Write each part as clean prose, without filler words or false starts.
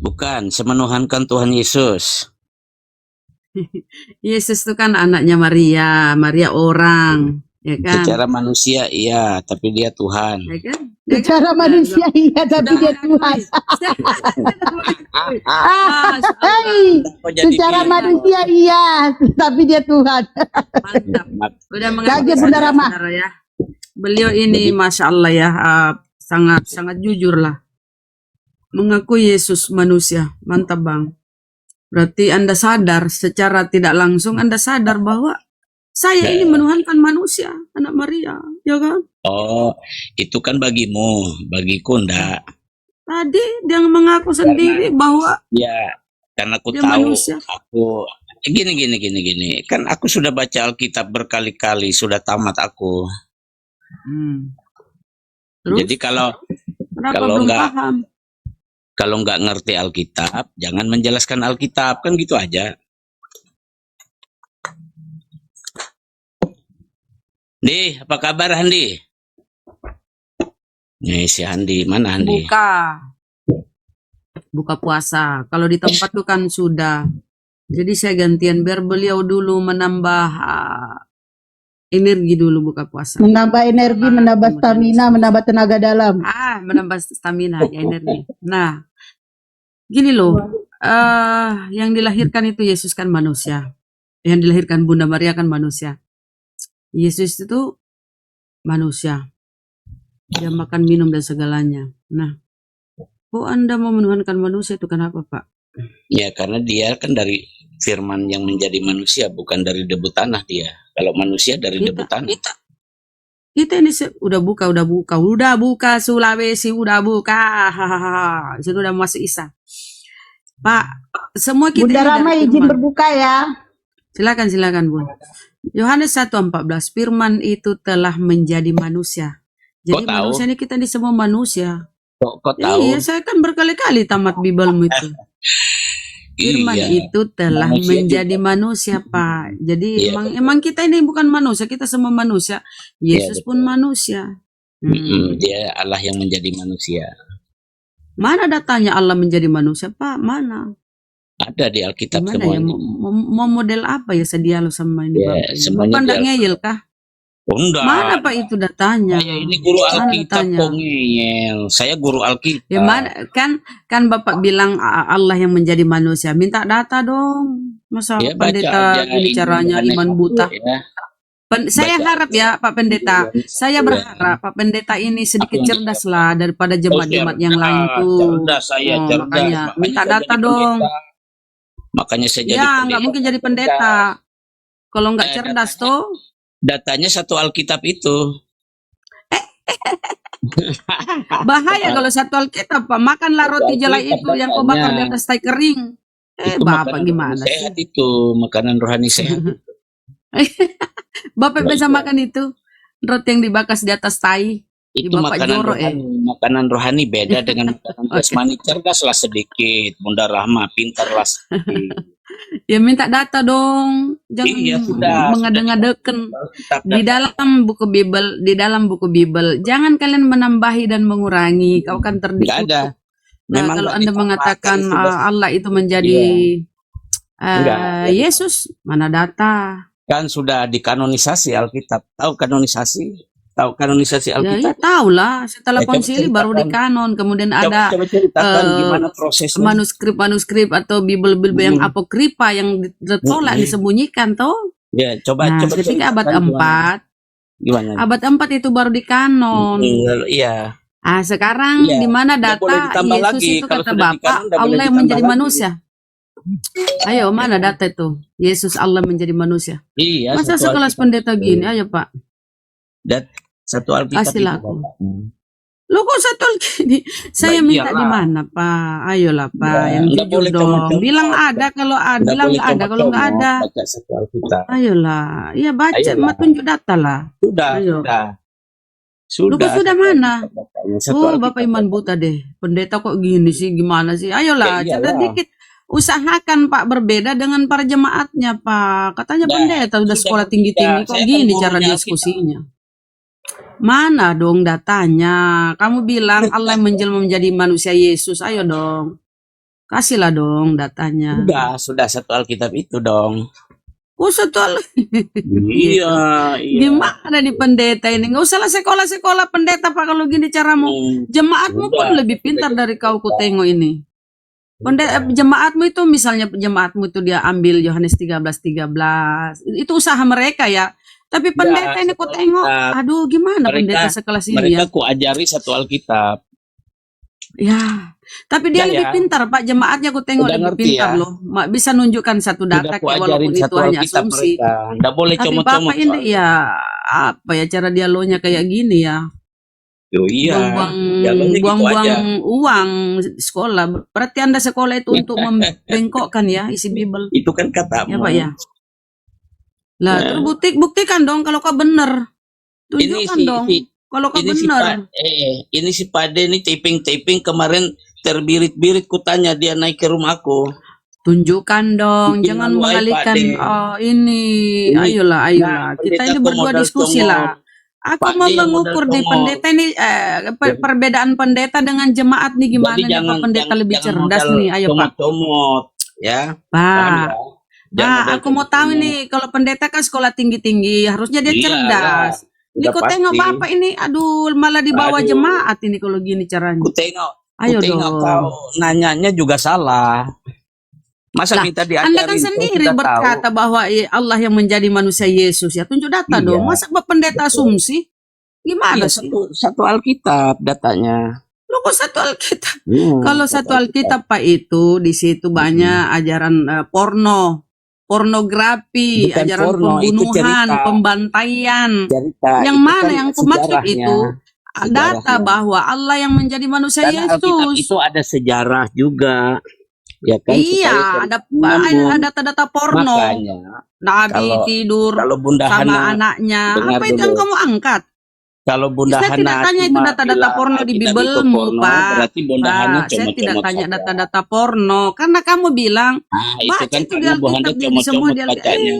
Bukan, semenuhankan Tuhan Yesus. Yesus itu kan anaknya Maria, Maria orang, ya kan? Secara manusia iya, tapi dia Tuhan. Ya kan? Ya kan? Secara manusia iya, tapi dia Tuhan. Secara manusia iya, tapi dia Tuhan. Mantap. Udah Kaget Bunda Rama. Ya. Beliau ini Masya Allah ya, sangat jujur lah. Mengaku Yesus manusia, mantap Bang. Berarti Anda sadar secara tidak langsung, Anda sadar bahwa saya ini menuhankan manusia, anak Maria, ya kan? Oh, itu kan bagimu, bagiku enggak. Tadi dia mengaku sendiri bahwa ya, karena aku dia tahu manusia. aku gini. Kan aku sudah baca Alkitab berkali-kali, sudah tamat aku. Terus? Jadi kalau belum enggak paham? Kalau nggak ngerti Alkitab, jangan menjelaskan Alkitab, kan gitu aja. Handi, apa kabar Handi? Nih si Handi, mana Handi? Buka puasa. Kalau di tempat tuh kan sudah. Jadi saya gantian biar beliau dulu menambah energi dulu buka puasa. Menambah energi, menambah stamina, menambah tenaga dalam. Menambah stamina ya energi. Nah, gini loh, yang dilahirkan itu Yesus kan manusia. Yang dilahirkan Bunda Maria kan manusia. Yesus itu manusia. Dia makan, minum dan segalanya. Nah, kok Anda mau menuhankan manusia itu kenapa, Pak? Ya karena dia kan dari firman yang menjadi manusia, bukan dari debu tanah dia. Kalau manusia dari debu tanah. Kita ini udah buka Sulawesi, udah buka. Sudah masuk Isa. Pak, semua kita Bunda Rama izin berbuka ya. Silakan Bun. Yohanes 1:14, firman itu telah menjadi manusia. Jadi manusia ini kita ini semua manusia. Kok tahu? Iya, saya kan berkali-kali tamat Bibelmu itu. Firman itu telah menjadi manusia, Pak. Jadi emang kita ini bukan manusia, kita semua manusia. Yesus pun manusia. Dia Allah yang menjadi manusia. Mana datanya Allah menjadi manusia, Pak? Mana? Ada di Alkitab semuanya. Mau model apa ya sedia lo sama ini? Pandang ngeyel kah? Enggak. Mana Pak itu datanya? Saya ini guru Alkitab kok ngeyel. Saya guru Alkitab. Ya mana kan Bapak bilang Allah yang menjadi manusia. Minta data dong. Masa pendeta ini caranya iman buta? Ya. Saya harap ya Pak Pendeta, saya berharap Pak Pendeta ini sedikit cerdas lah daripada jemaat-jemaat yang lain tuh. Cerdas saya, cerdas. Makanya minta data dong. Makanya saya jadi pendeta. Nggak mungkin jadi pendeta. Kalau nggak cerdas tuh. Datanya satu Alkitab itu. Bahaya kalau satu Alkitab, Pak. Makanlah roti jelai itu yang kau bakar di atas tai kering. Bapak gimana sih? Sehat itu, makanan rohani sehat. Bapak bisa makan itu roti yang dibakar di atas tai. Itu makanan rohani beda dengan makanan jasmani. Cerdaslah sedikit, Bunda Rahma, pintarlah sedikit. Ya minta data dong, jangan mengada-ngadakan di dalam buku Bible. Jangan kalian menambahi dan mengurangi, kau kan terdikut. Nah, kalau Anda mengatakan Allah itu menjadi Yesus, mana data? Kan sudah dikanonisasi Alkitab. Tahu kanonisasi? Tahu kanonisasi Alkitab? Ya tahu lah. Setelah konsili baru dikanon. Kemudian ada gimana prosesnya? Manuskrip atau Bible yang apokripa yang tertolak disembunyikan toh. Ya, coba ketika abad 4. Gimana? Abad 4 itu baru dikanon. Iya. Sekarang di mana data Yesus itu kata Bapa Allah yang menjadi manusia? Ayo, mana data itu? Yesus Allah menjadi manusia. Iya. Masa sekelas pendeta gini? Ayo Pak. Satu Alkitab itu Lo kok satu Alkitab? Saya minta di mana Pak? Ayolah Pak, yang jujur dong. Bilang ada, kalau ada, bilang nggak ada, kalau nggak ada. Ayolah, iya baca, tunjuk data lah. Sudah mana? Bapak iman buta deh. Pendeta kok gini sih, gimana sih? Ayolah, cerita dikit. Usahakan Pak berbeda dengan para jemaatnya Pak. Katanya pendeta udah sekolah tinggi-tinggi, kok gini cara diskusinya? Mana dong datanya? Kamu bilang Allah menjelma menjadi manusia Yesus, ayo dong. Kasihlah dong datanya. Sudah satu Alkitab itu dong. Oh, satu Iya, iya. Gimana nih pendeta ini? Nggak usahlah sekolah-sekolah pendeta Pak kalau gini caramu. Jemaatmu pun Udah, lebih pintar dari kau ku tengok ini. Jemaatmu itu misalnya jemaatmu itu dia ambil Yohanes 13:13. Itu usaha mereka ya. Tapi pendeta ini ku satu tengok, Alkitab. aduh gimana pendeta Mereka- sekelas ini Mereka ya? ku ajari satu Alkitab. Ya, tapi dia Ya, lebih ya. pintar Pak, jemaatnya ku tengok Udah lebih ngerti pintar ya. loh. Bisa nunjukkan satu Sudah data ku kayak ajarin walaupun itu satu hanya Alkitab asumsi. mereka. Nggak boleh Tapi comot-comot. Bapak ini soalnya. ya apa ya cara dialognya kayak gini ya? Yo, iya. Dialognya gitu Buang-buang aja. uang sekolah. Berarti Anda sekolah itu untuk membengkokkan ya isi Bible. Itu kan katamu. Ya Pak ya. Lah, Ya. terus buktikan dong kalau kau bener. Tunjukkan dong kalau kau bener. Ini si Pade ini taping kemarin terbirit-birit kutanya dia naik ke rumahku. Tunjukkan dong, Bikin jangan malu, ay, mengalihkan. Pak De. Oh, ini. Ini, Ayolah. nah, Kita pendeta ini kok berdua modal diskusi congok. lah. Aku Pak mau De yang mengukur modal nih congok. pendeta ini perbedaan pendeta dengan jemaat nih gimana Jadi nih Pak pendeta lebih cerdas modal nih. Ayo Pak. comot-comot, ya. Paham Pak. ya? Jangan modal Aku mau tahu comot-comot. nih kalau pendeta kan sekolah tinggi-tinggi, harusnya dia Iyalah, cerdas. Ini udah kok tengok pasti. Bapak ini, aduh malah dibawa Aduh. jemaat ini kalau gini caranya. Ku tengok Ayo kau dong. nanyanya juga salah. Masa Lah, minta diajarin? Anda kan kau sendiri sudah berkata tahu. bahwa Allah yang menjadi manusia Yesus ya. Tunjuk data Iya, dong. Masa pendeta betul. asumsi? Gimana Iya, sih? satu Alkitab datanya. Lu kok satu Alkitab? Hmm, Kalau satu Alkitab Pak itu di situ banyak ajaran pornografi, Bukan ajaran porno, itu pembunuhan, cerita. pembantaian. Cerita. Yang itu mana kan yang kumaksud sejarahnya. itu data Sejarahnya. bahwa Allah yang menjadi manusia Karena Alkitab Yesus. itu ada sejarah juga, ya kan? Iya, Namun, ada data-data porno. makanya Nabi kalau- tidur kalau Bunda sama Hana anaknya. dengar Apa itu yang dulu. kamu angkat? Kalau Bunda Saya Hana tidak tanya itu cuma data-data bilang porno di Alkitab itu Biblemu, porno, Pak. berarti Bunda Hana Pak, saya tidak comot-comot tanya saja. data-data porno karena kamu bilang Nah, itu baca kan itu di karena Bu Hana Alkitab di semua comot-comot di bacanya.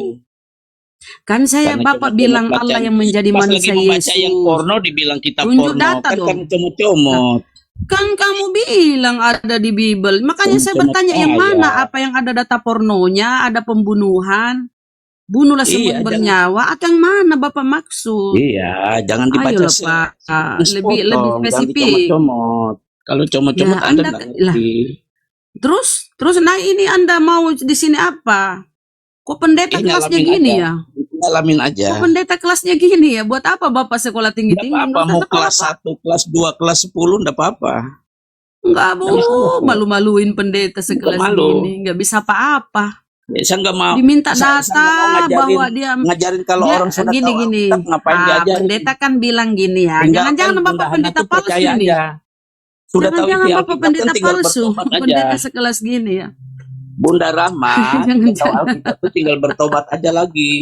kan saya Karena Bapak comot-comot bilang Allah bacanya. yang menjadi Pas lagi manusia membaca Yesus. yang porno dibilang kita Tunjuk porno, data kan dong. kamu comot-comot. Kan kamu bilang ada di Bible. Makanya saya Comot bertanya yang saya. mana apa yang ada data pornonya, ada pembunuhan, bunuhlah sebut Iya, bernyawa atau yang mana Bapak maksud? Iya, jangan dibaca Ayolah Pak, lebih sepotong, jangan spesifik. dicomot-comot. Kalau comot-comot Ya, Anda Anda- nggak ngerti. Terus nah ini Anda mau di sini apa? Kok pendeta Ini kelasnya alamin gini aja. ya? Ngalamin aja. Kok pendeta kelasnya gini ya? Buat apa Bapak sekolah Nggak tinggi-tinggi? apa-apa, Nggak mau usah sekolah, kelas Pak. 1, kelas 2, kelas 10, nggak apa-apa. Enggak, Bu. Nggak masalah. Malu-maluin pendeta sekelas malu. gini. Nggak bisa apa-apa. Saya nggak mau. Diminta Saya data nggak mau ngajarin- bahwa dia Ngajarin kalau dia orang sudah tahu gini. Alkitab, ngapain diajarin? Pendeta kan bilang gini ya. Tinggalkan Jangan-jangan Bunda Bapak Hana pendeta tuh palsu percaya nih. aja. Sudah tahu Jangan-jangan isi Bapak Alkitab pendeta kan tinggal palsu. bertobat aja. Pendeta sekelas gini ya. Bunda Rahma, Jangan- tahu Alkitab tuh tinggal bertobat aja lagi.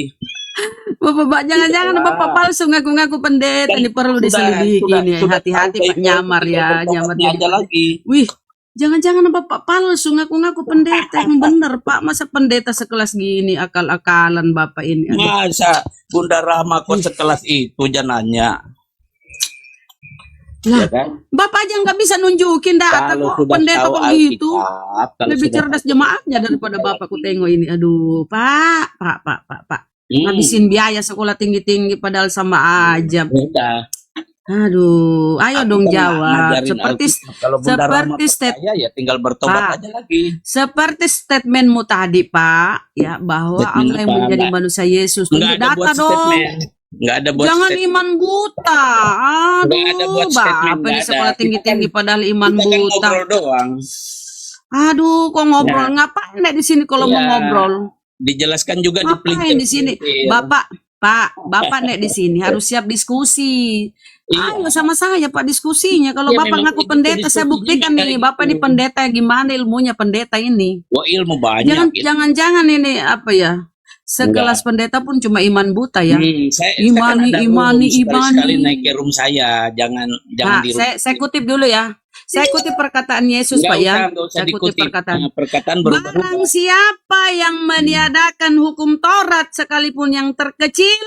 Bapak jangan-jangan Iyalah. Bapak palsu ngaku-ngaku pendeta. Kan Ini perlu sudah- diselidiki sudah- nih. sudah Hati-hati tahu Pak baik-baik, nyamar tinggal ya. bertobatnya Nyamar aja jadi lagi. Wih, jangan-jangan Bapak palsu ngaku-ngaku pendeta. Yang bener Pak, masa pendeta sekelas gini akal-akalan Bapak ini. Aduh. Masa Bunda Rahma kok sekelas itu jangannya, Lah, ya kan? Bapak aja nggak bisa nunjukin data Kalau kok sudah pendeta tahu kok gitu. Alkitab, kalau Lebih sudah cerdas tahu jemaatnya Alkitab, daripada Bapak ku tengok ini. Aduh, Pak. Ngabisin biaya sekolah tinggi-tinggi padahal sama aja. Udah. Aduh, ayo Aku dong kan jawab. ngajarin Seperti Alkitab. Kalau Bunda Rahma seperti percaya ya tinggal bertobat Pak. aja lagi. seperti statementmu tadi, Pak, ya bahwa Statement Allah yang apa, menjadi Mbak? manusia Yesus. Nggak Tunjuk ada data buat dong. statement. Nggak ada buat Jangan statement. iman buta. Nggak ada buat Aduh, statement, Bapak nggak ini ada. sekolah Kita tinggi-tinggi kan- padahal iman Kita kan buta. ngobrol doang. Aduh, kok ngobrol? Ngapain nek di sini kalau mau Iya. ngobrol? Dijelaskan juga di Ngapain di sini? pelintir. Bapak nek di sini harus siap diskusi. Iya. Ayo sama saya Pak diskusinya. Kalau Iya, Bapak memang ngaku itu pendeta, saya diskusinya buktikan kayak nih gitu. Bapak ini pendeta gimana ilmunya pendeta ini. Wah, ilmu banyak. gitu. Jangan ini apa ya? Sekelas pendeta pun cuma iman buta ya. Saya Imani, kan ada imani, room, sekali-sekali imani. naik ke room saya. Jangan Nah, di room. saya kutip dulu ya. Saya kutip perkataan Yesus Pak ya. Nggak usah Saya kutip dikutip. perkataan. Perkataan Barang berubah-ubah. siapa yang meniadakan hukum Taurat sekalipun yang terkecil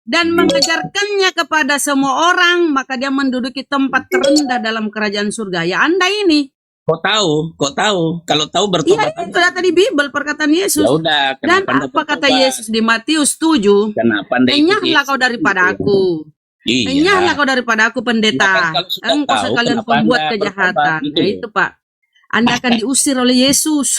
dan mengajarkannya kepada semua orang, maka dia menduduki tempat terendah dalam kerajaan surga. Ya Anda ini Kok tahu? Kok tahu? Kalau tahu Iya, bertobat itu aja. data di Bible perkataan Ya Yesus. udah, Dan kenapa Anda apa kata bertobat? Yesus di Matius 7? Kenapa Anda ikuti Enyahlah Yesus kau daripada gitu? aku. Enyahlah Iya. kau daripada aku, Nah, kan pendeta. kalau sudah Engkau tahu, sekalian kenapa pembuat Anda bertobat kejahatan. gitu Nah loh. itu Pak. Anda akan diusir oleh Yesus.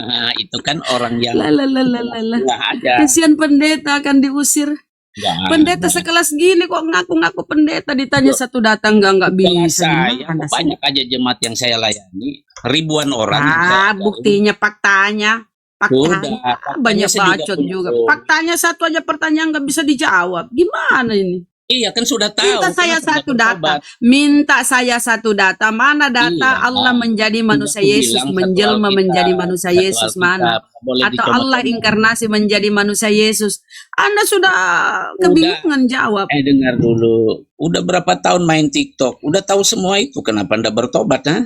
Nah, itu kan orang yang Lalalalalalala. setengah aja. Kesian pendeta akan diusir. Enggak Pendeta ada. sekelas gini kok ngaku-ngaku pendeta, ditanya Loh, satu datang nggak Kelas bisa. saya, Gimana sih? banyak aja jemaat yang saya layani, ribuan orang yang saya Ah, ajarin. buktinya faktanya. Sudah, Faktanya faktanya banyak saya juga bacot juga. tunjuk. Faktanya satu aja pertanyaan nggak bisa dijawab. Gimana ini? Iya kan sudah tahu. Minta saya kenapa satu Anda data. bertobat? Minta saya satu data. Mana data Iya, Allah menjadi sudah manusia aku Yesus, bilang satu menjelma menjadi Alkitab, manusia satu Yesus mana? Alkitab, boleh Atau Allah dicoba-coba. inkarnasi menjadi manusia Yesus? Anda sudah kebingungan jawab. Dengar dulu. Udah berapa tahun main TikTok? Udah tahu semua itu. Kenapa Anda bertobat, ha?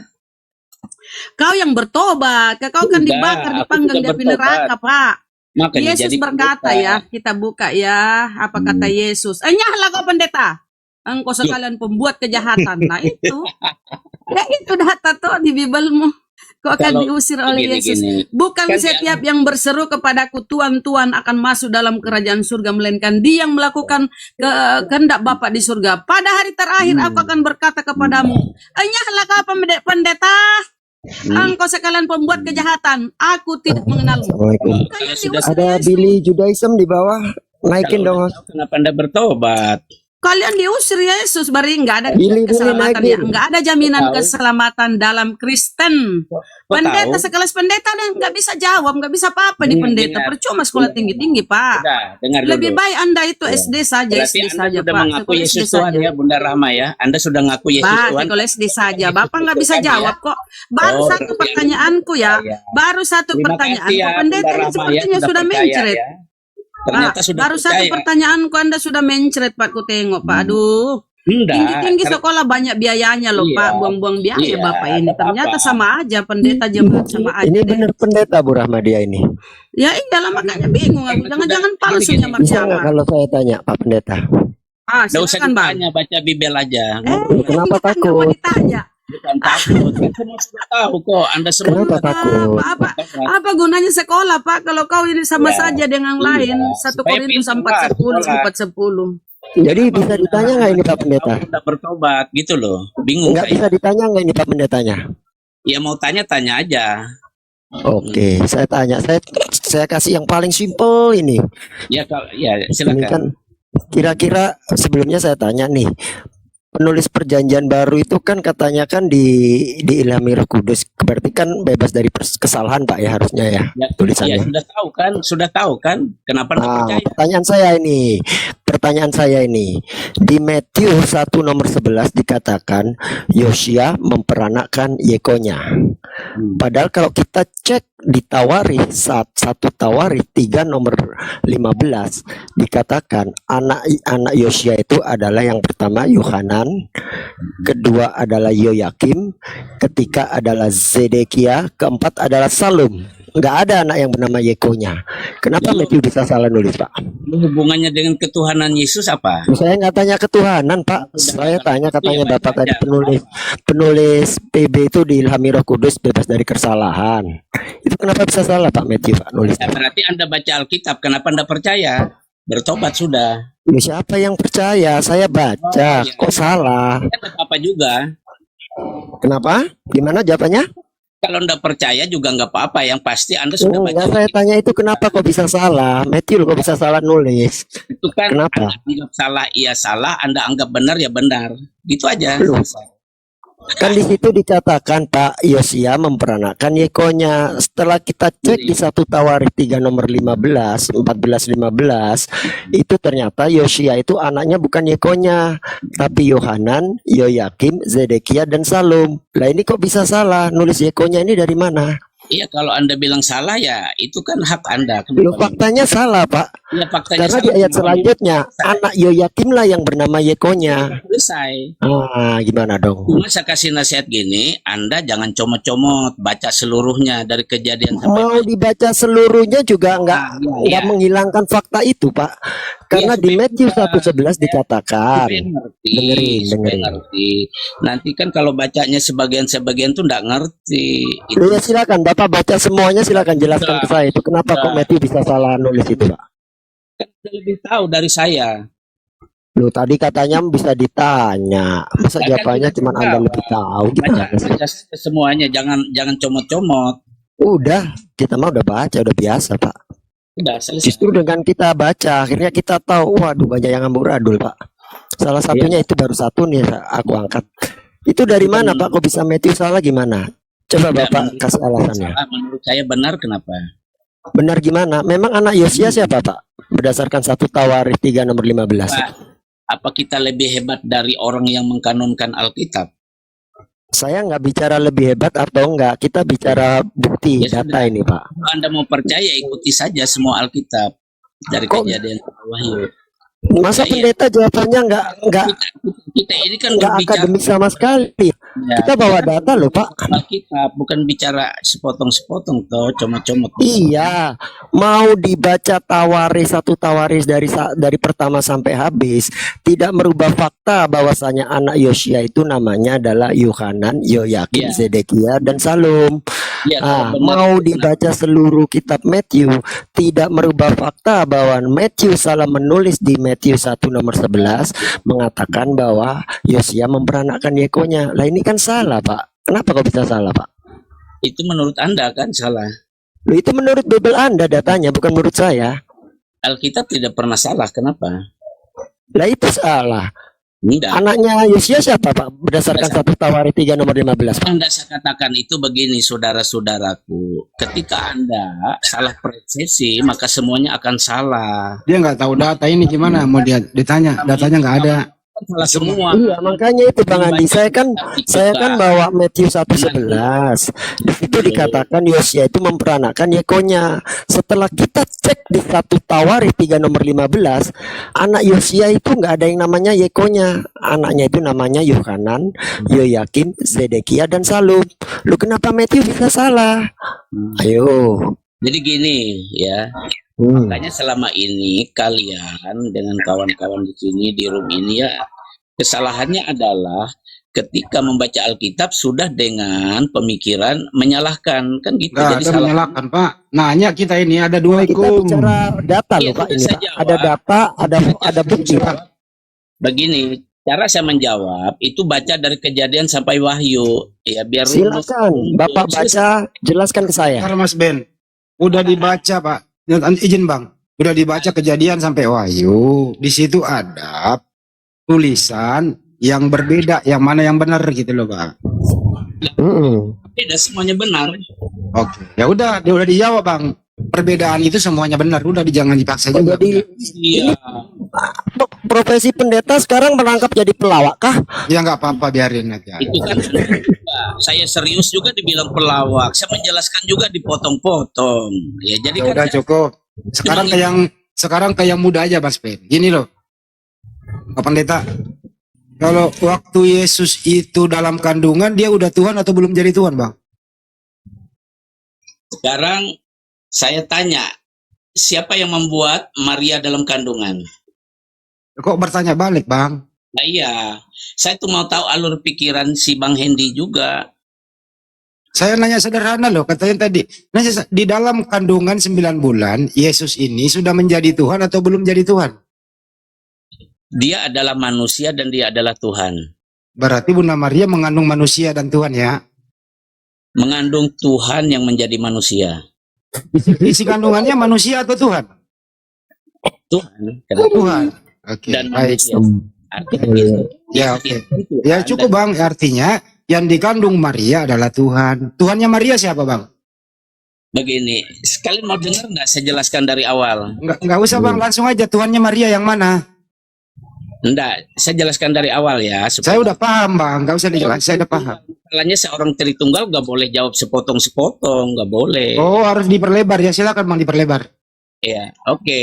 Kau yang bertobat, kau kan Sudah, dibakar, aku dipanggang sudah di api neraka, Pak. Makanya Yesus jadi berkata pendeta. ya, kita buka ya, apa kata Yesus? Enyahlah kau pendeta, engkau sekalian pembuat kejahatan. Nah itu, ya itu data tuh di Bibelmu. Kau akan Kalau diusir oleh Yesus. gini-gini, Bukan kan setiap yang berseru kepadaku Tuhan, Tuhan akan masuk dalam kerajaan surga, melainkan dia yang melakukan kehendak Bapa di surga. Pada hari terakhir aku akan berkata kepadamu, enyahlah kau pendeta, engkau sekalian pembuat kejahatan, aku tidak mengenalmu. Assalamualaikum. kalau sudah Ada Billy Judaism di bawah. Naikin dong. tahu, kenapa Anda bertobat? Kalian diusir Yesus, bari nggak ada Billy keselamatan ya, naikin. nggak ada jaminan Tahu. keselamatan dalam Kristen. Kok Pendeta tahu? sekelas pendeta dan nggak bisa jawab, nggak bisa apa-apa di pendeta. Dengar. Percuma sekolah tinggi-tinggi Pak. Sudah, dengar dulu. Lebih baik Anda itu SD saja, Berarti SD Anda saja sudah Pak. mengaku Sekolah Yesus SD Tuhan saja. ya, Bunda Rahma ya. Anda sudah ngaku Yesus Pak, Tuhan. sekolah SD saja. Yesus Bapak nggak bisa Tuhan ya. jawab kok. Baru Oh, satu berarti pertanyaanku ya. Anda Baru satu Terima pertanyaan. kasih ya, Pendeta Bunda ini Rahma ya, sepertinya sudah percaya mencret. ya. Ternyata Pak, sudah baru satu percaya. pertanyaanku Anda sudah mencret Pak, ku tengok Pak. Aduh. Enggak. Tinggi-tinggi karena- sekolah banyak biayanya loh Iya. Pak, buang-buang biaya Iya, Bapak ini. ada Ternyata apa? sama aja pendeta jemaat sama aja Ini deh. bener pendeta Bu Rahmadia ini. Ya iyalah makanya bingung aku. Jangan-jangan palsunya Gini-gini. Bisa nggak marsyama. kalau saya tanya Pak Pendeta? Ah, Nggak usah silakan Bang. ditanya, baca Bibel aja. Kenapa Nggak mau takut? ditanya. Bukan takut. Kan semua sudah tahu kok. Anda semua Kenapa sudah tahu. takut? Apa gunanya sekolah Pak kalau kau ini sama Iya. saja dengan Iya. lain? 1 Supaya Korintus pintar, 4:10, sekolah. 4:10. Jadi bisa ditanya nggak ini Pak Pendeta? Tahu udah bertobat gitu loh. Bingung Nggak saya. bisa ditanya nggak ini Pak Pendetanya? Ya mau tanya aja. Oke, saya tanya. Saya kasih yang paling simpel ini. Ya kalau ya Ini silakan. kan kira-kira sebelumnya saya tanya nih. Penulis perjanjian baru itu kan katanya kan diilhami Roh Kudus. Berarti kan bebas dari kesalahan Pak ya harusnya ya Ya, tulisannya. sudah tahu kan? Kenapa Anda Nah, percaya? pertanyaan saya ini di Matius 1 nomor 11 dikatakan Yosia memperanakkan Yekonya. Padahal kalau kita cek di Tawarikh 1 Tawarikh 3 nomor 15 dikatakan anak Yosia itu adalah yang pertama Yohanan, kedua adalah Yoyakim, ketiga adalah Zedekia, keempat adalah Salum. Nggak ada anak yang bernama Yekonya. Kenapa Ya. Matthew bisa salah nulis Pak? Hubungannya dengan ketuhanan Yesus apa? Saya nggak tanya ketuhanan Pak. Saya tanya katanya Iya, Bapak tadi baca. penulis PB itu diilhami Roh Kudus bebas dari kesalahan. Itu kenapa bisa salah Pak Matthew Pak nulis? Ya, berarti Anda baca Alkitab. Kenapa Anda percaya? Bertobat sudah. Loh, siapa yang percaya? Saya baca. Oh, iya. Kok salah? Tetap apa juga? Kenapa? Gimana jawabannya? Kalau Anda percaya juga nggak apa-apa. Yang pasti Anda sudah baca. Enggak, saya tanya itu kenapa kok bisa salah? Matthew kok bisa salah nulis? Itu kan Kenapa? Anda anggap salah, iya salah. Anda anggap benar, ya benar. Gitu aja. Loh. Kan di situ dikatakan Pak Yosia memperanakkan Yekonya. Setelah kita cek di 1 Tawarikh 3 nomor 15, 14-15, itu ternyata Yosia itu anaknya bukan Yekonya, tapi Yohanan, Yoyakim, Zedekia dan Salum. Lah ini kok bisa salah? Nulis Yekonya ini dari mana? Iya, kalau Anda bilang salah ya itu kan hak Anda. Loh, faktanya salah Pak. Ya, faktanya Karena di salah. ayat selanjutnya anak Yoyakim lah yang bernama Yekonya. Selesai. Gimana dong? Cuma saya kasih nasihat gini, Anda jangan comot-comot, baca seluruhnya dari kejadian sampai Mau dibaca seluruhnya juga nggak iya. menghilangkan fakta itu, Pak. Karena Iya, di supaya Matius kita- 1:11 dikatakan, supaya ngerti, dengerin, supaya dengerin. ngerti. Nanti kan kalau bacanya sebagian-sebagian tuh nggak ngerti. Itu Ya silakan, Bapak baca semuanya, silakan jelaskan ke saya itu kenapa kok Matius bisa salah nulis itu, Pak. kan lebih tahu dari saya. Loh, tadi katanya bisa ditanya, masa Kan jawabannya kita cuma tahu. Anda lebih tahu Baca, gimana sih? baca saja semuanya, jangan comot-comot. Udah, kita mah udah baca, udah biasa, Pak. Udah selesai. Justru dengan kita baca, akhirnya kita tahu, waduh banyak yang amburadul, Pak. Salah satunya itu baru satu nih aku angkat. Itu dari mana, Pak? Kok bisa Matius salah gimana? Coba Tidak, Bapak menurut kasih alasannya. salah, menurut saya benar. Kenapa? Benar gimana? Memang anak Yosia siapa, Pak? Berdasarkan 1 Tawarikh 3 nomor 15. Pak, apa kita lebih hebat dari orang yang mengkanonkan Alkitab? Saya nggak bicara lebih hebat atau enggak, kita bicara bukti, Ya data sudah. ini, Pak. Kalau Anda mau percaya, ikuti saja semua Alkitab dari Kok- kejadian sampai Wahyu. Masa Iya. pendeta jawabannya nggak Kita ini kan nggak berbicara akademik sama sekali. ya, Kita bawa data loh, Pak. Alkitab, bukan bicara sepotong-sepotong toh, comot-comot. Iya, mau dibaca Tawaris 1 Tawaris dari pertama sampai habis, tidak merubah fakta bahwasanya anak Yosia itu namanya adalah Yohanan, Yoyakim, Iya. Zedekia, dan Salum. Ya, kalau benar, Mau dibaca seluruh kitab Matius, tidak merubah fakta bahwa Matius salah menulis di Matius 1 nomor 11 mengatakan bahwa Yosia memperanakkan Yekonya. Lah ini kan salah, Pak. Kenapa kok bisa salah, Pak? itu menurut Anda kan salah. Loh, itu menurut Bible Anda datanya, bukan menurut saya. Alkitab tidak pernah salah. Kenapa? Lah itu salah. Tidak. Anaknya Yosia siapa, Pak? Berdasarkan 1 Tawarikh 3 nomor 15, Pak. Anda saya katakan itu begini, saudara-saudaraku. Ketika Anda salah persepsi, maka semuanya akan salah. Dia nggak tahu data ini gimana, mau dia ditanya, datanya nggak ada. Salah semua. Iya, makanya itu Bang Andi, saya kan bawa Matius 1:11. Di situ dikatakan Yosia itu memperanakkan Yekonya. Setelah kita cek di 1 Tawarikh 3 nomor 15, anak Yosia itu nggak ada yang namanya Yekonya. Anaknya itu namanya Yohanan, Yoyakim, Zedekia, dan Salum. Lu kenapa Matius bisa salah? Ayo. Jadi gini ya, makanya selama ini kalian dengan kawan-kawan di sini di room ini ya, kesalahannya adalah ketika membaca Alkitab sudah dengan pemikiran menyalahkan, kan gitu. Nggak Jadi ada salah. menyalahkan, Pak. Nanya kita ini ada dua Kita hukum. bicara data Iya, loh, Pak, ini, saya Pak. jawab. Ada data, ada bukti, Pak. Begini, cara saya menjawab itu baca dari kejadian sampai Wahyu ya, biar rumus. Silakan, Bapak baca, jelaskan ke saya. Karena Mas Ben, udah dibaca, Pak. Izin Bang, udah dibaca kejadian sampai Wahyu. Di situ ada tulisan yang berbeda, yang mana yang benar gitu loh, Bang. Tidak semuanya benar. Oke, ya udah, dia udah dijawab, Bang. Perbedaan itu semuanya benar, udah jangan dipaksa juga. Jadi Iya. profesi pendeta sekarang merangkap jadi pelawak kah? Ya nggak apa-apa, biarin aja. Itu kan saya serius juga dibilang pelawak. Saya menjelaskan juga dipotong-potong. Ya jadi Ya kan udah saya- cukup. Sekarang kayak muda aja, Mas Ben. Gini loh, Pak Pendeta. Kalau waktu Yesus itu dalam kandungan, dia udah Tuhan atau belum jadi Tuhan, Bang? sekarang saya tanya, siapa yang membuat Maria dalam kandungan? Kok bertanya balik, Bang? Nah iya, saya tuh mau tahu alur pikiran si Bang Hendy juga. Saya nanya sederhana loh, katanya tadi. Nanya, di dalam kandungan 9 bulan, Yesus ini sudah menjadi Tuhan atau belum jadi Tuhan? Dia adalah manusia dan dia adalah Tuhan. Berarti Bunda Maria mengandung manusia dan Tuhan ya? Mengandung Tuhan yang menjadi manusia. Isi kandungannya manusia atau Tuhan? Tuhan. Kenapa? Tuhan. Oke, Dan baik. manusia. Artinya gitu. Ya, oke. Ya cukup, Bang. Artinya yang dikandung Maria adalah Tuhan. Tuhannya Maria siapa, Bang? Begini, sekalian mau dengar nggak saya jelaskan dari awal? Enggak usah, Bang. Langsung aja. Tuhannya Maria yang mana? Enggak, saya jelaskan dari awal ya. Saya udah paham, Bang. Enggak usah dijelaskan. Saya udah paham. Masalahnya seorang Tritunggal nggak boleh jawab sepotong-sepotong, nggak boleh. Oh, harus diperlebar ya. Silakan, Bang, diperlebar. Ya, oke.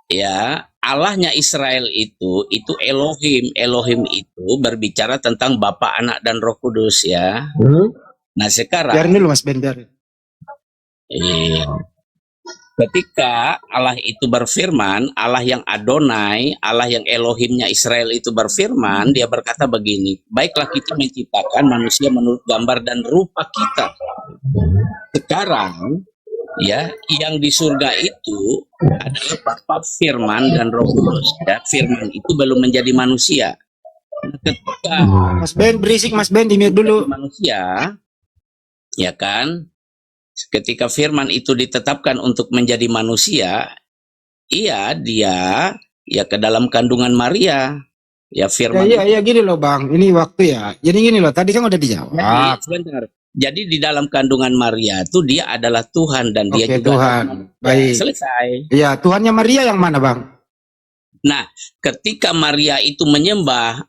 ya, Allahnya Israel itu Elohim. Elohim itu berbicara tentang Bapa, Anak, dan Roh Kudus ya. Nah sekarang Biarin dulu Mas Ben, biarin. iya, ketika Allah itu berfirman, Allah yang Adonai, Allah yang Elohimnya Israel itu berfirman, dia berkata begini, baiklah kita menciptakan manusia menurut gambar dan rupa kita. Sekarang ya, yang di surga itu adalah Bapa, Firman, dan Roh Kudus. Ya, Firman itu belum menjadi manusia. Nah, ketika Mas Ben berisik, Mas Ben, di-mute dulu. manusia, ya kan, ketika Firman itu ditetapkan untuk menjadi manusia, iya dia ya ke dalam kandungan Maria. Ya Firman Iya gini loh Bang, ini waktu ya. Jadi gini loh, tadi kan udah dijawab. sebentar. Jadi di dalam kandungan Maria itu dia adalah Tuhan dan dia Oke, juga Tuhan. adalah- Baik. selesai. Iya, Tuhannya Maria yang mana Bang? Nah, ketika Maria itu menyembah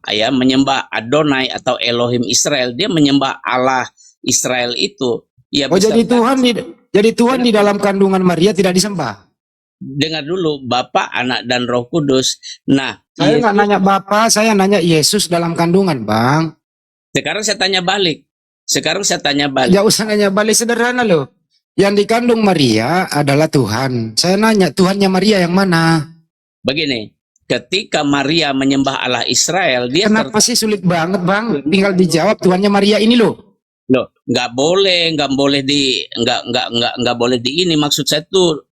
Adonai atau Elohim Israel, dia menyembah Allah Israel itu. Ya Oh jadi Tuhan di dalam kandungan Maria tidak disembah. dengar dulu, Bapa, Anak, dan Roh Kudus. Nah, Saya nggak nanya Bapa, saya nanya Yesus dalam kandungan Bang. sekarang saya tanya balik. Ya usah nanya balik, sederhana loh. Yang dikandung Maria adalah Tuhan. Saya nanya Tuhannya Maria yang mana? Begini, ketika Maria menyembah Allah Israel, dia Kenapa sih sulit banget Bang? Tinggal dijawab Tuhannya Maria ini loh. loh, nggak boleh di ini, maksud saya tuh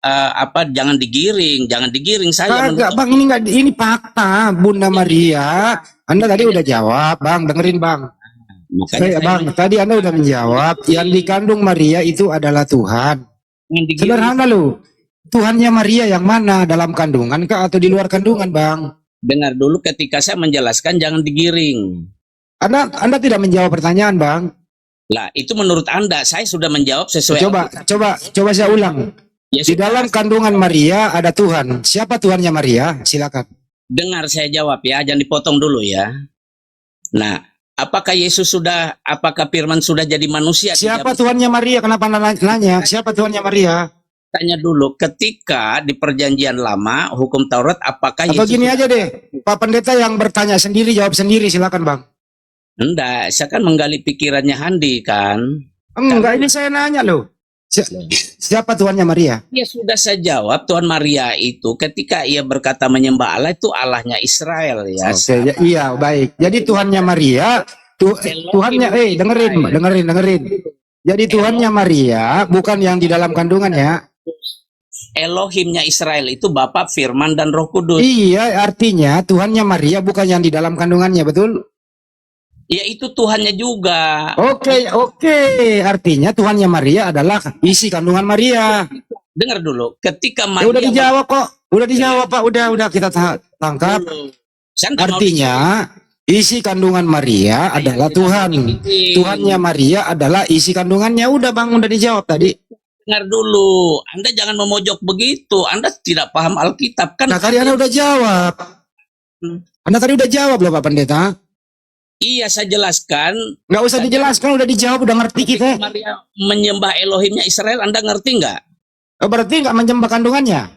jangan digiring saya Kagak Bang, ini fakta. Bunda Maria, Anda tadi udah jawab Bang, dengerin Bang. makanya Bang, tadi Anda udah menjawab, yang dikandung Maria itu adalah Tuhan. jangan digiring. Sederhana loh. Tuhannya Maria yang mana? Dalam kandungan kah atau di luar kandungan Bang? Dengar dulu, ketika saya menjelaskan jangan digiring. Anda tidak menjawab pertanyaan Bang. Lah, itu menurut Anda, saya sudah menjawab sesuai. Coba saya ulang. Ya, Di dalam kandungan Maria ada Tuhan. Siapa Tuhannya Maria? Silakan. dengar saya jawab ya, jangan dipotong dulu ya. Nah, apakah Firman sudah jadi manusia? Siapa Tuhannya Maria? Kenapa nanya? Siapa Tuhannya Maria? Tanya dulu, ketika di perjanjian lama, hukum Taurat, apakah Atau gini aja deh, Pak Pendeta yang bertanya sendiri, jawab sendiri, silakan Bang. Enggak, saya kan menggali pikirannya Handi kan. Enggak, ini saya nanya loh. Siapa Tuhannya Maria? Ya sudah saya jawab, Tuhan Maria itu ketika ia berkata menyembah Allah itu Allahnya Israel ya. Oke, iya baik. Jadi Tuhannya Maria, Tuhannya, dengerin. Jadi Tuhannya Maria bukan yang di dalam kandungan ya. Elohimnya Israel itu Bapa, Firman, dan Roh Kudus. Iya, artinya Tuhannya Maria bukan yang di dalam kandungannya, betul? Ya itu Tuhannya juga. Oke. Artinya Tuhannya Maria adalah isi kandungan Maria. Dengar dulu, ketika Ya, Maria udah dijawab kok. Udah dijawab Pak. Udah kita tangkap. Saya nggak mau Artinya isi kandungan Maria adalah Tuhan. Tuhannya Maria adalah isi kandungannya. Udah Bang, udah dijawab tadi. dengar dulu, Anda jangan memojok begitu. Anda tidak paham Alkitab kan? Nah tadi Anda udah jawab. Anda tadi udah jawab loh Pak Pendeta. Iya, saya jelaskan. Nggak usah dijelaskan, udah dijawab, udah ngerti kita. Maria menyembah Elohimnya Israel, Anda ngerti nggak? Berarti nggak menyembah kandungannya.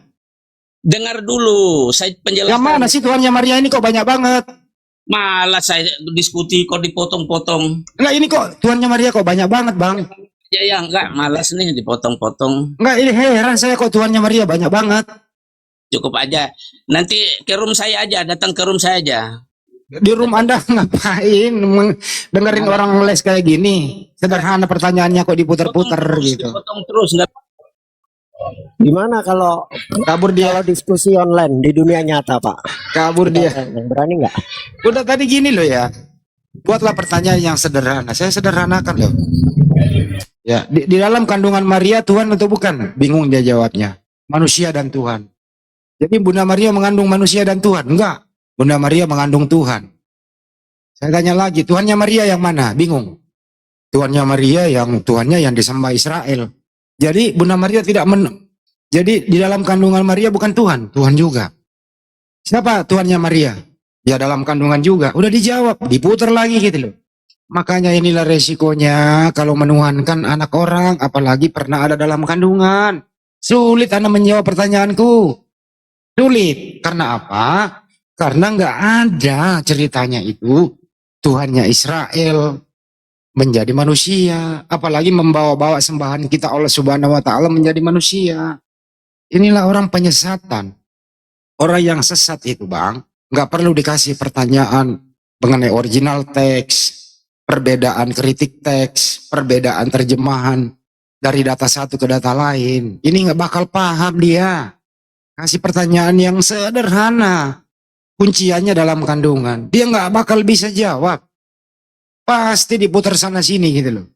Dengar dulu, saya penjelaskan. Yang mana sih Tuhannya Maria ini kok banyak banget? Malah saya diskusi kok dipotong-potong. Enggak, ini kok Tuhannya Maria kok banyak banget Bang. Ya enggak, malas nih dipotong-potong. Enggak, ini heran saya kok Tuhannya Maria banyak banget. Cukup aja. Nanti ke room saya aja, datang ke room saya aja. Di room Anda ngapain dengerin orang les kayak gini? Sederhana pertanyaannya kok diputer-puter gitu. Dipotong terus, enggak. Gimana kalau Kabur dia, kalau diskusi online di dunia nyata, Pak? kabur dia. Berani nggak? Udah tadi gini loh ya. Buatlah pertanyaan yang sederhana. Saya sederhanakan loh. Ya, di dalam kandungan Maria Tuhan atau bukan? Bingung dia jawabnya. Manusia dan Tuhan. Jadi Bunda Maria mengandung manusia dan Tuhan? Enggak. Bunda Maria mengandung Tuhan. Saya tanya lagi, Tuhannya Maria yang mana? Bingung. Tuhannya Maria yang Tuhannya yang disembah Israel. Jadi Bunda Maria jadi di dalam kandungan Maria bukan Tuhan, Tuhan juga. Siapa Tuhannya Maria? Ya dalam kandungan juga. Udah dijawab, diputar lagi gitu loh. Makanya inilah resikonya kalau menuhankan anak orang, apalagi pernah ada dalam kandungan. Sulit Anda menjawab pertanyaanku. Sulit. Karena apa? Karena nggak ada ceritanya itu Tuhannya Israel menjadi manusia, apalagi membawa-bawa sembahan kita Allah Subhanahu wa taala menjadi manusia. Inilah orang penyesatan. Orang yang sesat itu, Bang, nggak perlu dikasih pertanyaan mengenai original teks, perbedaan kritik teks, perbedaan terjemahan dari data satu ke data lain. Ini nggak bakal paham dia. Kasih pertanyaan yang sederhana, kunciannya dalam kandungan. Dia nggak bakal bisa jawab. Pasti diputar sana sini gitu loh.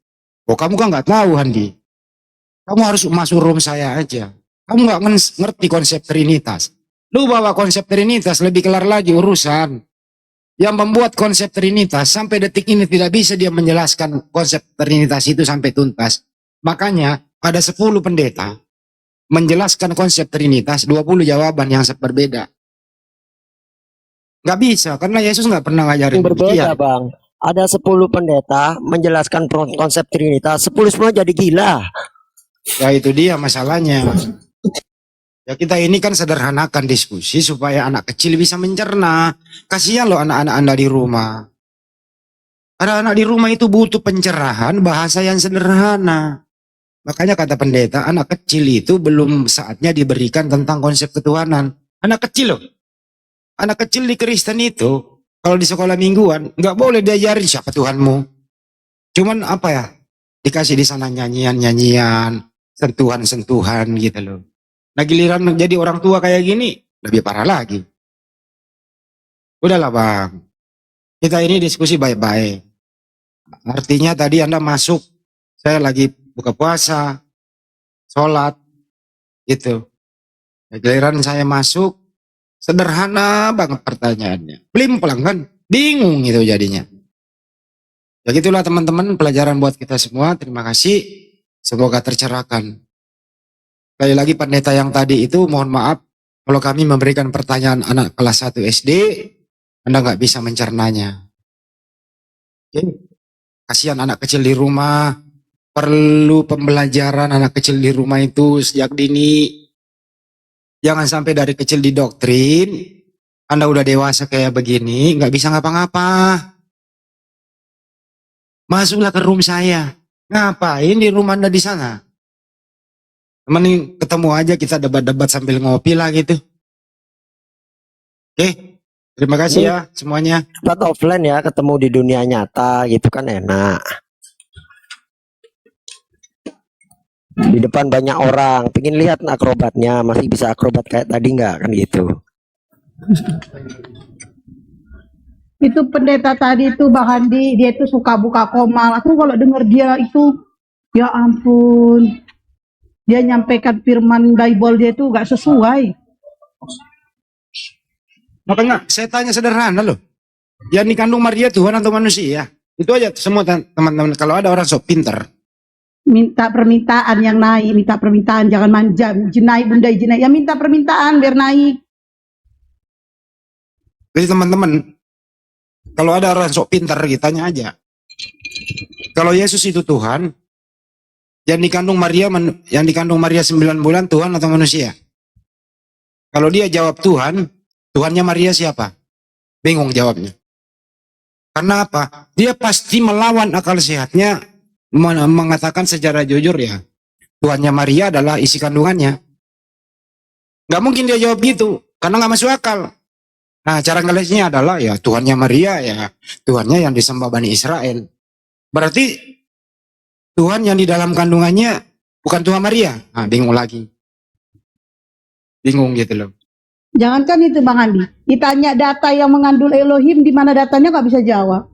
Oh, kamu kan nggak tahu, Handi. Kamu harus masuk room saya aja. Kamu nggak ngerti konsep Trinitas. Lu bawa konsep Trinitas lebih kelar lagi urusan. Yang membuat konsep Trinitas sampai detik ini tidak bisa dia menjelaskan konsep Trinitas itu sampai tuntas. Makanya ada 10 pendeta menjelaskan konsep Trinitas, 20 jawaban yang berbeda. Nggak bisa, karena Yesus nggak pernah ngajarin Yang berbeda, demikian. Bang. Ada 10 pendeta menjelaskan konsep Trinitas, 10 semua jadi gila. Ya itu dia masalahnya. Ya kita ini kan sederhanakan diskusi supaya anak kecil bisa mencerna. Kasihan loh anak-anak Anda di rumah. Anak-anak di rumah itu butuh pencerahan bahasa yang sederhana. Makanya kata pendeta, anak kecil itu belum saatnya diberikan tentang konsep ketuhanan. Anak kecil loh. Anak kecil di Kristen itu, kalau di sekolah mingguan, nggak boleh diajarin siapa Tuhanmu. Cuman apa ya, dikasih di sana nyanyian-nyanyian, sentuhan-sentuhan gitu loh. Nah giliran jadi orang tua kayak gini, lebih parah lagi. Udahlah Bang, kita ini diskusi baik-baik. Artinya tadi Anda masuk, saya lagi buka puasa, sholat, gitu. Nah, giliran saya masuk, sederhana banget pertanyaannya. Plim-plang kan, bingung gitu jadinya. Ya gitulah teman-teman, pelajaran buat kita semua. Terima kasih, semoga tercerahkan. Sekali lagi pendeta yang tadi itu mohon maaf kalau kami memberikan pertanyaan anak kelas 1 SD, Anda nggak bisa mencernanya. Oke. Kasihan anak kecil di rumah, perlu pembelajaran anak kecil di rumah itu sejak dini. Jangan sampai dari kecil didoktrin, Anda udah dewasa kayak begini, nggak bisa ngapa-ngapa. Masuklah ke room saya. Ngapain di rumah Anda di sana? Mending ketemu aja kita debat-debat sambil ngopi lah gitu. Oke, terima kasih ya semuanya. Tempat offline ya, ketemu di dunia nyata gitu kan enak. Di depan banyak orang, pingin lihat akrobatnya, masih bisa akrobat kayak tadi nggak kan gitu. Itu pendeta tadi itu Bang Handi, dia itu suka buka komal. Aku kalau dengar dia itu, ya ampun, dia nyampaikan firman Bible dia itu gak sesuai. Makanya saya tanya sederhana loh. Yang dikandung Maria Tuhan atau manusia? Itu aja semua teman-teman. Kalau ada orang sok pinter, Minta permintaan yang naik, minta permintaan, jangan manja, jenai bunda jenai, ya minta permintaan biar naik. jadi teman-teman, kalau ada orang sok pinter, kita tanya aja. Kalau Yesus itu Tuhan, yang dikandung Maria 9 bulan Tuhan atau manusia? Kalau dia jawab Tuhan, Tuhannya Maria siapa? Bingung jawabnya. Karena apa? Dia pasti melawan akal sehatnya, mengatakan secara jujur ya, Tuhannya Maria adalah isi kandungannya. Gak mungkin dia jawab gitu, karena gak masuk akal. Nah cara ngelesnya adalah ya Tuhannya Maria ya, Tuhannya yang disembah Bani Israel. Berarti Tuhan yang di dalam kandungannya bukan Tuhan Maria. Nah bingung lagi. Bingung gitu loh. Jangankan itu Bang Andi, ditanya data yang mengandung Elohim, di mana datanya gak bisa jawab.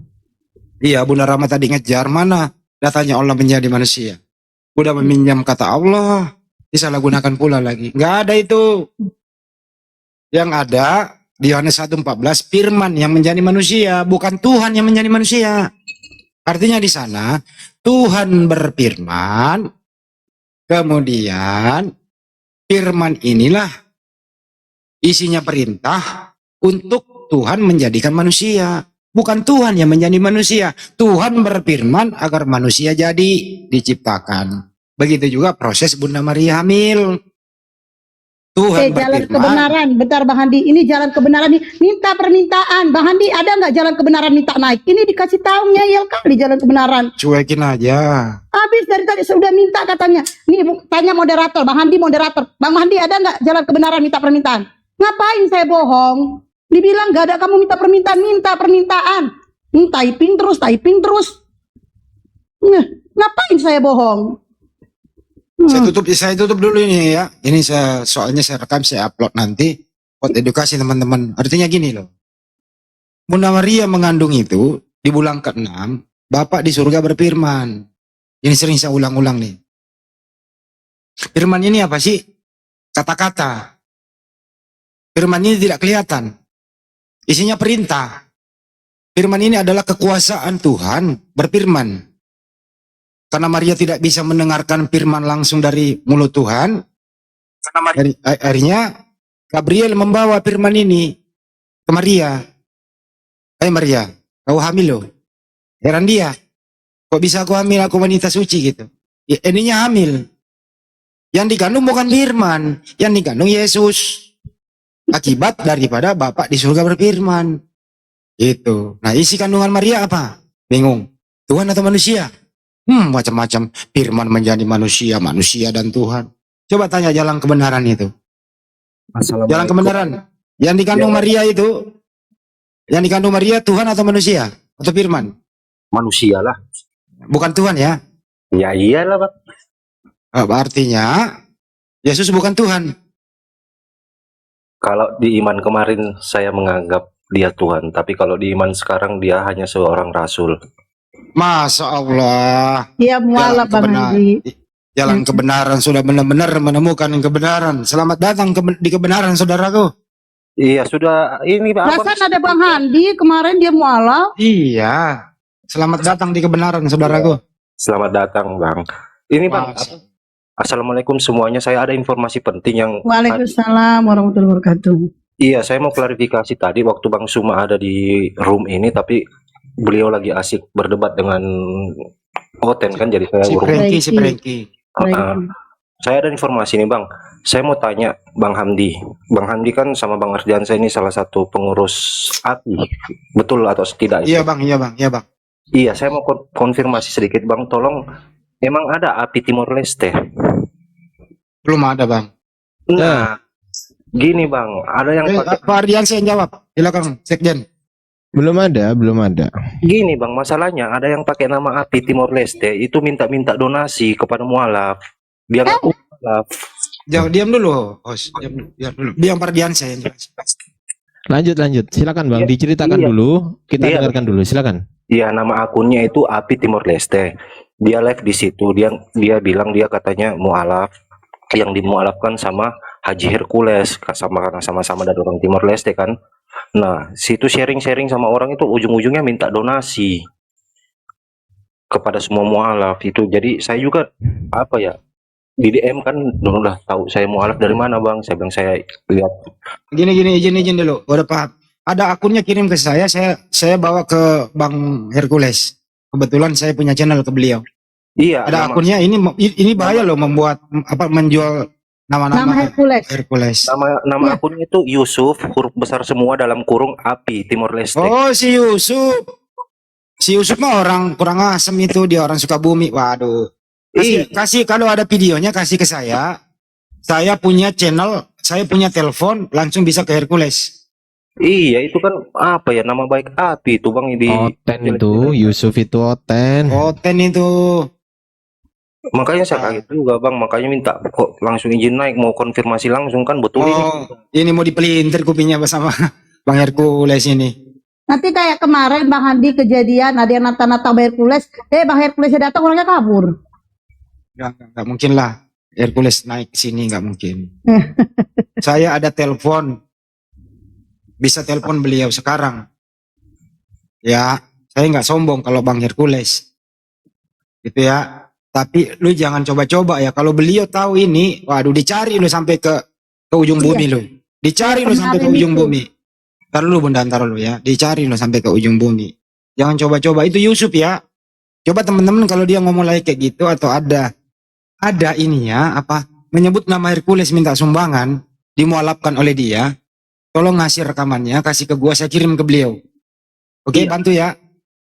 Iya Bunda Rama tadi ngejar, mana datanya Allah menjadi manusia. Udah meminjam kata Allah, disalahgunakan pula lagi. Nggak ada itu. Yang ada di Yohanes 1:14 firman yang menjadi manusia, bukan Tuhan yang menjadi manusia. Artinya di sana Tuhan berfirman, kemudian firman inilah isinya perintah untuk Tuhan menjadikan manusia. Bukan Tuhan yang menjadi manusia. Tuhan berfirman agar manusia jadi diciptakan. Begitu juga proses Bunda Maria hamil. Tuhan jalan berfirman. kebenaran. Bentar Bang Handi, ini jalan kebenaran nih. Minta permintaan. Bang Handi, ada nggak jalan kebenaran minta naik? Ini dikasih tahu ngeyel kali jalan kebenaran. Cuekin aja. Habis dari tadi sudah minta katanya. Nih tanya moderator, Bang Handi moderator. Bang Handi, ada nggak jalan kebenaran minta permintaan? Ngapain saya bohong? Dibilang nggak ada, kamu minta permintaan. Typing terus. Nah, ngapain saya bohong? Saya tutup dulu ini ya. Ini soalnya saya rekam, saya upload nanti buat edukasi teman-teman. Artinya gini loh. Bunda Maria mengandung itu di bulan ke-6, Bapak di surga berfirman. Ini sering saya ulang-ulang nih. Firman ini apa sih? Kata-kata. Firman ini tidak kelihatan. Isinya perintah. Firman ini adalah kekuasaan Tuhan berfirman. Karena Maria tidak bisa mendengarkan firman langsung dari mulut Tuhan, akhirnya Gabriel membawa firman ini ke Maria. Hai Maria, kau hamil loh. Heran dia, kok bisa aku hamil, aku wanita suci gitu. Ya, ininya hamil. Yang dikandung bukan firman, yang dikandung Yesus. Akibat daripada Bapak di surga berfirman. Itu. Nah, isi kandungan Maria apa? Bingung. Tuhan atau manusia? Macam-macam. Firman menjadi manusia, manusia dan Tuhan. Coba tanya jalan kebenaran itu. Jalan kebenaran. Yang dikandung Maria itu, yang dikandung Maria Tuhan atau manusia? Atau firman? Manusia lah. Bukan Tuhan ya? Ya iyalah, Pak. Artinya, Yesus bukan Tuhan. Kalau di iman kemarin saya menganggap dia Tuhan, tapi kalau di iman sekarang dia hanya seorang rasul. Masya Allah. Iya mualaf Bang Handi. Jalan kebenaran sudah benar-benar menemukan kebenaran. Selamat datang di kebenaran, saudaraku. Iya, sudah ini Pak. Perasaan ada Bang Handi kemarin dia mualaf. Iya. Selamat datang di kebenaran, saudaraku. Selamat datang, Bang. Ini Bang. Assalamualaikum semuanya. Saya ada informasi penting yang Waalaikumsalam warahmatullahi wabarakatuh. Iya, saya mau klarifikasi tadi waktu Bang Suma ada di room ini, tapi beliau lagi asik berdebat dengan Oten kan, jadi saya Si Prengki. Saya ada informasi nih Bang. Saya mau tanya Bang Hamdi. Bang Hamdi kan sama Bang Ardiansyah ini salah satu pengurus API. Betul atau tidak? Iya Bang. Iya, saya mau konfirmasi sedikit Bang. Tolong, emang ada API Timor Leste? Belum ada Bang. Nah, gini Bang, ada yang pakai. Pak Ardiansyah yang jawab. Silakan Sekjen. Belum ada. Gini Bang, masalahnya ada yang pakai nama API Timor Leste itu minta donasi kepada mualaf. Biar aku mualaf. Jangan diam dulu, host. Diam dulu. Biar Pak Ardiansyah yang jelas. Lanjut. Silakan Bang, diceritakan dulu. Kita dengarkan dulu. Silakan. Iya, nama akunnya itu API Timor Leste. Dia live di situ. Dia bilang dia katanya mualaf, yang dimualafkan sama Haji Hercules, sama-sama dari orang Timor Leste kan. Nah, situ sharing-sharing sama orang itu ujung-ujungnya minta donasi kepada semua mualaf itu. Jadi saya juga apa ya, di DM kan udah tahu saya mualaf dari mana Bang. Saya bilang saya lihat. Gini izin dulu. Udah paham. Ada akunnya kirim ke saya bawa ke Bang Hercules. Kebetulan saya punya channel ke beliau. Iya. Ada akunnya, ini bahaya loh membuat menjual nama Hercules. Nama akunnya itu Yusuf, huruf besar semua dalam kurung API Timor Leste. Oh, si Yusuf. Si Yusuf mah orang kurang asem itu, dia orang Sukabumi. Waduh. Kasih kalau ada videonya kasih ke saya. Saya punya channel, saya punya telepon, langsung bisa ke Hercules. Iya, itu kan apa ya, nama baik API itu Bang di Oten itu, Yusuf itu Oten. Oten itu. Makanya saya kaget juga Bang, makanya minta kok langsung izin naik, mau konfirmasi langsung kan betul ini mau dipelintir kupingnya bersama Bang Hercules ini. Nanti kayak kemarin Bang Handi kejadian ada yang nata-nata Bang Hercules, Bang Hercules datang orangnya kabur. Nggak mungkin lah Hercules naik ke sini, nggak mungkin. Saya ada telepon, bisa telepon beliau sekarang. Ya, saya nggak sombong kalau Bang Hercules, gitu ya. Tapi lu jangan coba-coba ya. Kalau beliau tahu ini, waduh, dicari lu sampai ke ujung bumi lu. Dicari lu sampai ke ujung bumi. Ntar lu ya. Dicari lu sampai ke ujung bumi. Jangan coba-coba. Itu Yusuf ya. Coba teman-teman kalau dia ngomong lagi kayak gitu atau ada ininya apa menyebut nama Hercules minta sumbangan, dimualafkan oleh dia, tolong ngasih rekamannya, kasih ke gua, saya kirim ke beliau. Oke, Iya. bantu ya.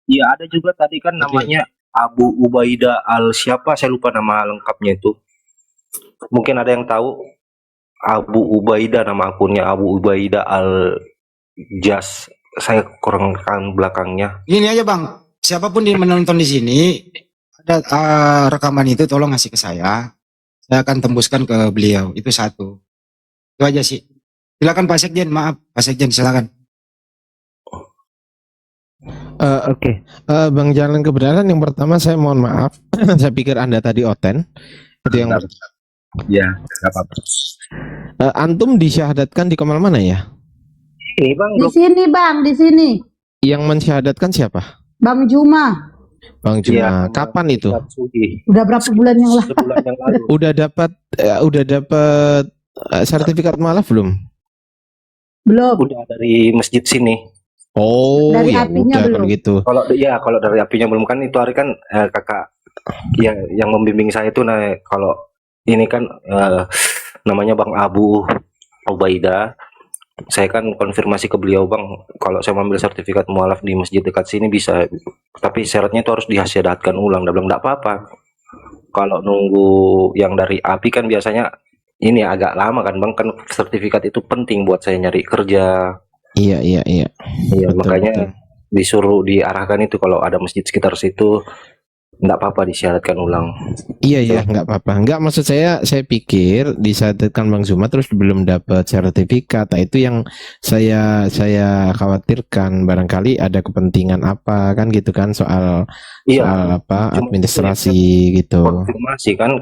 Iya, ada juga tadi kan Oke. namanya Abu Ubaidah al siapa, saya lupa nama lengkapnya itu. Mungkin ada yang tahu. Abu Ubaidah, nama akunnya Abu Ubaidah al Jas. Saya kurang kan belakangnya. Gini aja Bang, siapapun yang menonton di sini, ada rekaman itu tolong ngasih ke saya akan tembuskan ke beliau. Itu satu. Itu aja sih. Silakan Pak Sekjen, maaf Pak Sekjen, silakan. Oke. Bang Jalan Kebenaran, yang pertama saya mohon maaf. Saya pikir Anda tadi Oten. Itu yang Ya, nggak apa-apa. antum disyahadatkan di Kamal mana ya? Ini Bang, Di sini Bang, di sini. Yang mensyahadatkan siapa? Bang Juma. Bang Juma. Iya, Kapan itu? Udah berapa bulan yang lalu? Sebulan yang lalu. Udah dapat sertifikat mualaf belum? Belum. Udah dari masjid sini. Oh, Dari ya apinya udah kalau belum? gitu. Kalau dari apinya belum, kan itu hari kan kakak yang membimbing saya itu, nah kalau ini kan namanya Bang Abu Ubaidah. Saya kan konfirmasi ke beliau, Bang, kalau saya mengambil sertifikat mualaf di masjid dekat sini bisa, tapi syaratnya itu harus dihasyadatkan ulang. Dia bilang enggak apa-apa. Kalau nunggu yang dari api kan biasanya ini agak lama kan, Bang, kan sertifikat itu penting buat saya nyari kerja. Iya. Iya, Betul, makanya betul. disuruh diarahkan itu kalau ada masjid sekitar situ enggak apa-apa disyaratkan ulang. Iya, nggak apa-apa. Nggak, maksud saya pikir disyaratkan Bang Zuma terus belum dapat sertifikat. Nah, itu yang saya khawatirkan, barangkali ada kepentingan apa kan gitu kan, soal Iya, apa cuma administrasi gitu. konfirmasi kan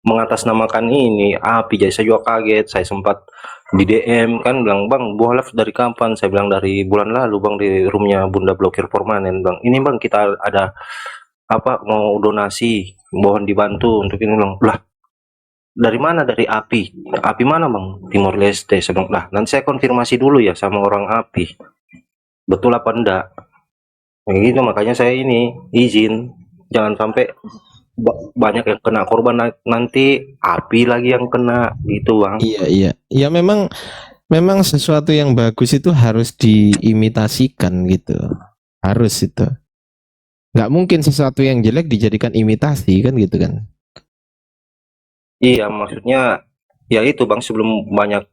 mengatasnamakan ini api, jadi saya juga kaget. Saya sempat di DM kan bilang, Bang, mualaf dari kapan? Saya bilang dari bulan lalu, Bang, di roomnya Bunda Blokir Permanen, Bang. Ini Bang, kita ada apa, mau donasi, mohon dibantu untuk ini. Bilang, lah dari mana? Dari api. Api mana, Bang? Timor Leste. Saya bilang, lah nanti saya konfirmasi dulu ya sama orang api, betul apa enggak. Kayak gitu, makanya saya ini izin, jangan sampai banyak yang kena korban, nanti api lagi yang kena gitu, Bang. Iya. Ya memang sesuatu yang bagus itu harus diimitasikan gitu. Harus itu. Nggak mungkin sesuatu yang jelek dijadikan imitasi kan gitu kan. Iya, maksudnya ya itu, Bang, sebelum banyak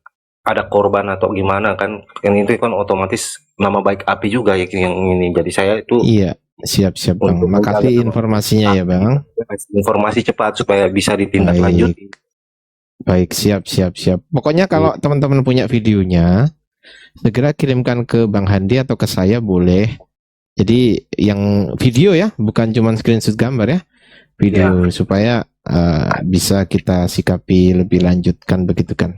ada korban atau gimana kan, yang itu kan otomatis nama baik api juga ya yang ini. Jadi saya itu Iya, siap Bang. untuk Makasih menjaga informasinya ya Bang. informasi cepat supaya bisa ditindaklanjuti. Baik, siap. Pokoknya kalau teman-teman punya videonya, segera kirimkan ke Bang Handi atau ke saya boleh. Jadi yang video ya, bukan cuma screenshot gambar ya, video supaya bisa kita sikapi lebih lanjutkan begitu kan.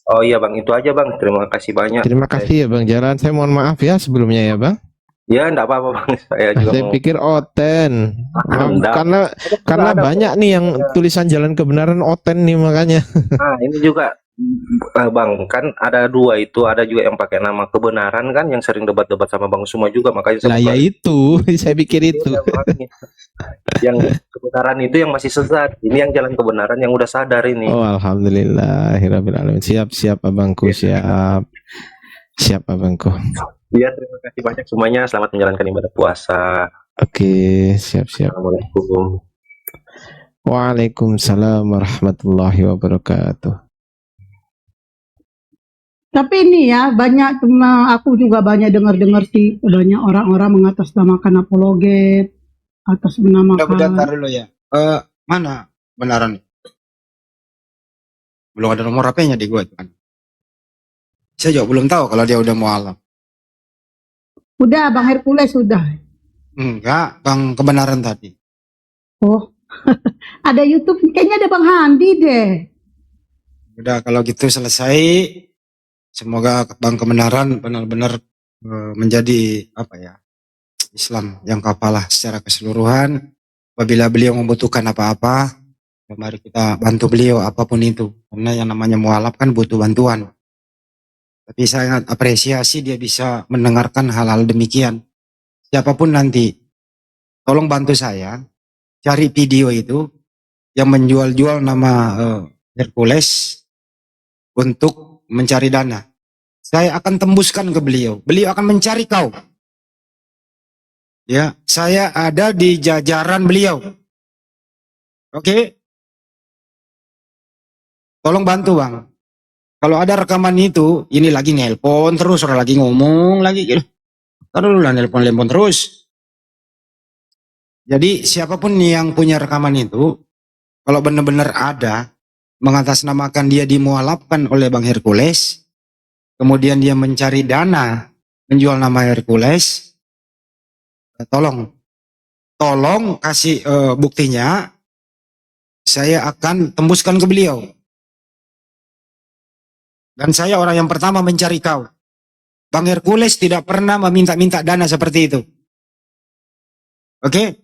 Oh iya, Bang, itu aja, Bang. Terima kasih banyak. Terima kasih ya Bang Jalan. Saya mohon maaf ya sebelumnya ya Bang. Ya, enggak apa-apa, Bang. Saya juga Saya mau. pikir Oten. Enggak. Karena banyak nih yang tulisan Jalan Kebenaran Oten nih makanya. Nah, ini juga Bang, kan ada dua itu, ada juga yang pakai nama Kebenaran kan, yang sering debat-debat sama Bang Suma juga, makanya Lah ya itu, saya pikir itu. Yang kebenaran itu yang masih sesat, ini yang jalan kebenaran yang udah sadar ini. Oh, alhamdulillahirabbil alamin. Siap Abangku, siap Abangku. Iya, terima kasih banyak semuanya. Selamat menjalankan ibadah puasa. Oke, siap. Assalamualaikum. Waalaikumsalam warahmatullahi wabarakatuh. Tapi ini ya, banyak aku juga banyak dengar-dengar sih, banyak orang-orang mengatasnamakan apologet, atas Udah menamakan. bentar dulu ya. Mana benaran? Belum ada nomor HP-nya di gua itu kan. Saya juga belum tahu kalau dia udah mualaf. Udah, Bang Hercules sudah. Enggak, Bang Kebenaran tadi. Oh, ada YouTube, kayaknya ada Bang Handi deh. Udah, kalau gitu selesai. Semoga Bang Kebenaran benar-benar menjadi apa ya, Islam yang kafalah secara keseluruhan. Apabila beliau membutuhkan apa-apa, mari kita bantu beliau apapun itu. Karena yang namanya mualaf kan butuh bantuan. Tapi saya sangat apresiasi dia bisa mendengarkan hal-hal demikian. Siapapun nanti, tolong bantu saya cari video itu yang menjual-jual nama Hercules untuk mencari dana. Saya akan tembuskan ke beliau. Beliau akan mencari kau. Ya, saya ada di jajaran beliau. Oke? Tolong bantu, Bang. Kalau ada rekaman itu, ini lagi nelpon terus, orang lagi ngomong lagi gitu. Taruh dulu lah nelpon terus. Jadi siapapun yang punya rekaman itu, kalau benar-benar ada, mengatasnamakan dia dimualafkan oleh Bang Hercules, kemudian dia mencari dana, menjual nama Hercules, tolong kasih buktinya, saya akan tembuskan ke beliau. Dan saya orang yang pertama mencari kau. Bang Hercules tidak pernah meminta-minta dana seperti itu. Oke?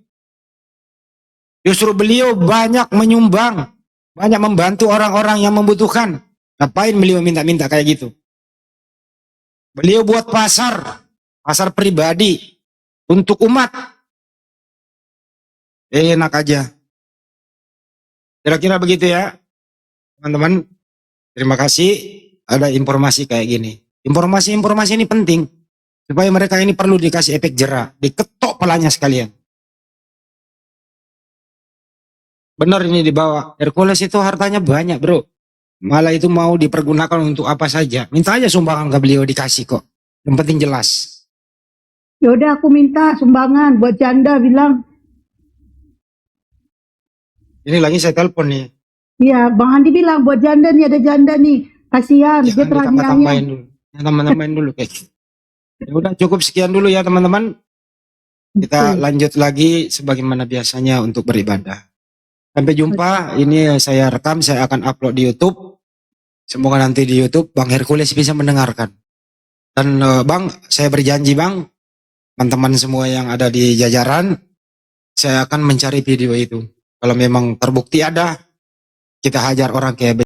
Justru beliau banyak menyumbang, banyak membantu orang-orang yang membutuhkan. Ngapain beliau minta-minta kayak gitu? Beliau buat pasar pribadi untuk umat. Enak aja. Kira-kira begitu ya, teman-teman. Terima kasih ada informasi kayak gini. Informasi-informasi ini penting supaya mereka ini perlu dikasih efek jerak, diketok pelanya sekalian. Benar ini dibawa. Hercules itu hartanya banyak, bro. Malah itu mau dipergunakan untuk apa saja. Minta aja sumbangan ke beliau dikasih kok. Yang penting jelas. Yaudah aku minta sumbangan buat janda bilang. Ini lagi saya telepon nih. Iya, Bang Andi bilang buat janda nih, ada janda nih. Kasihan, dia Jangan teraniaya. ditambah-tambahin dulu. Tambah-tambahin dulu kayak gitu. Ya udah cukup sekian dulu ya teman-teman. Kita lanjut lagi sebagaimana biasanya untuk beribadah. Sampai jumpa. Ini saya rekam, saya akan upload di YouTube. Semoga nanti di YouTube Bang Hercules bisa mendengarkan. Dan Bang, saya berjanji Bang, teman-teman semua yang ada di jajaran, saya akan mencari video itu. Kalau memang terbukti ada, kita hajar orang kayak